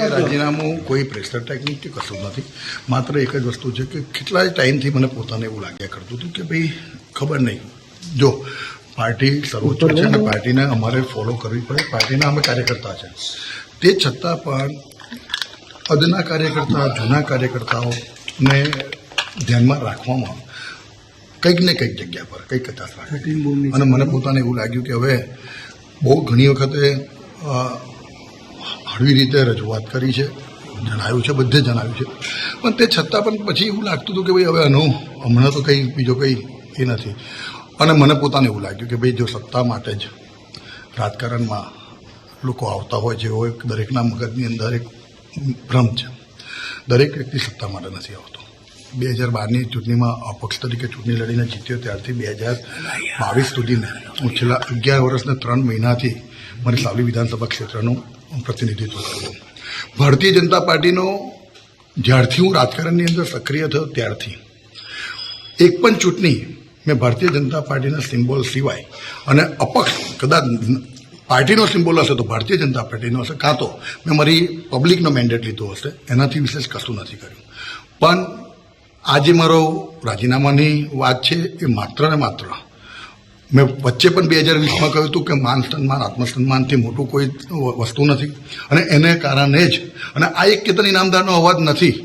રાજીનામું કોઈ pressure technique કે કશું નથી. માત્ર એક જ વસ્તુ છે કે કેટલાય ટાઈમથી મને પોતાને એવું લાગ્યા કરતું હતું કે ભાઈ ખબર નહીં, જો પાર્ટી સર્વોચ્ચ છે અને પાર્ટીને અમારે ફોલો કરવી પડે, પાર્ટીના અમે કાર્યકર્તા છે. તે છતાં પણ અદના કાર્યકર્તા, જૂના કાર્યકર્તાઓને ધ્યાનમાં રાખવામાં કંઈક ને કંઈક જગ્યા પર કંઈક કચાશ રાખે. અને મને પોતાને એવું લાગ્યું કે હવે બહુ ઘણી વખતે હળવી રીતે રજૂઆત કરી છે, જણાવ્યું છે, બધે જણાવ્યું છે, પણ તે છતાં પણ પછી એવું લાગતું હતું કે ભાઈ હવે આનું હમણાં તો કંઈ બીજો કંઈ એ નથી. અને મને પોતાને એવું લાગ્યું કે ભાઈ જો સત્તા માટે જ રાજકારણમાં લોકો આવતા હોય છે, એવો એક દરેકના મગજની અંદર એક ભ્રમ છે. દરેક વ્યક્તિ સત્તા માટે નથી આવતો. 2012ની ચૂંટણીમાં અપક્ષ તરીકે ચૂંટણી લડીને જીત્યો ત્યારથી 2022 સુધીને હું છેલ્લા 11 વર્ષને 3 મહિનાથી મારી સાવલી વિધાનસભા ક્ષેત્રનું પ્રતિનિધિત્વ કરું. ભારતીય જનતા પાર્ટીનો જ્યારથી હું રાજકારણની અંદર સક્રિય થયો ત્યારથી એક પણ ચૂંટણી મેં ભારતીય જનતા પાર્ટીના સિમ્બોલ સિવાય અને અપક્ષ કદાચ પાર્ટીનો સિમ્બોલ હશે તો ભારતીય જનતા પાર્ટીનો હશે, કાં તો મેં મારી પબ્લિકનો મેન્ડેટ લીધો હશે, એનાથી વિશેષ કશું નથી કર્યું. પણ આજે મારો રાજીનામાની વાત છે એ માત્ર ને માત્ર મેં વચ્ચે પણ 2020માં કહ્યું હતું કે માન સન્માન આત્મસન્માનથી મોટું કોઈ વસ્તુ નથી અને એને કારણે જ, અને આ એક કેતન ઇનામદારનો અવાજ નથી,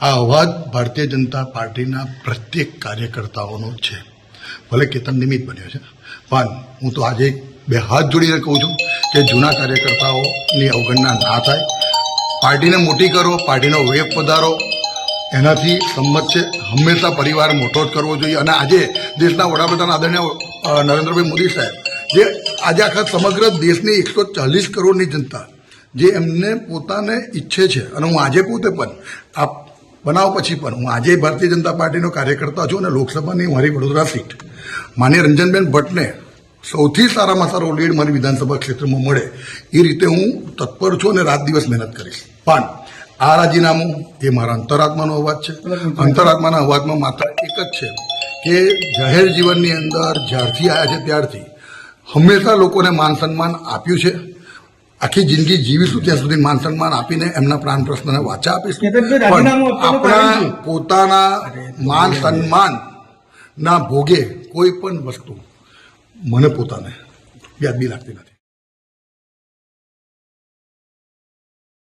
આ અવાજ ભારતીય જનતા પાર્ટીના પ્રત્યેક કાર્યકર્તાઓનો છે. ભલે કેતન નિમિત્ત બન્યો છે, પણ હું તો આજે 2 હાથ જોડીને કહું છું કે જૂના કાર્યકર્તાઓની અવગણના ના થાય. પાર્ટીને મોટી કરો, પાર્ટીનો વેગ વધારો, એનાથી સંમત છે. હંમેશા પરિવાર મોટો જ કરવો જોઈએ. અને આજે દેશના વડાપ્રધાન આદરણીય નરેન્દ્રભાઈ મોદી સાહેબ, જે આજે આખા સમગ્ર દેશની 140 કરોડની જનતા જે એમને પોતાને ઈચ્છે છે, અને હું આજે પોતે પણ આ બનાવ પછી પણ હું આજે ભારતીય જનતા પાર્ટીનો કાર્યકર્તા છું અને લોકસભાની મારી વડોદરા સીટ માનીય રંજનબેન ભટ્ટને સૌથી સારામાં સારો લીડ મારી વિધાનસભા ક્ષેત્રમાં મળે એ રીતે હું તત્પર છું અને રાત દિવસ મહેનત કરીશ. પણ આ રાજીનામું એ મારા અંતરાત્માનો અવાજ છે. અંતરાત્માના અવાજમાં માત્ર એક જ છે કે જાહેર જીવનની અંદર જ્યારથી આવ્યા છે ત્યારથી હંમેશા લોકોને માન સન્માન આપ્યું છે. આખી જિંદગી જીવીશું ત્યાં સુધી માન સન્માન આપીને એમના પ્રાણ પ્રશ્નને વાચા આપીશું. પણ આપણા પોતાના માન સન્માનના ભોગે કોઈ પણ વસ્તુ મને પોતાને વ્યાજબી લાગતી નથી.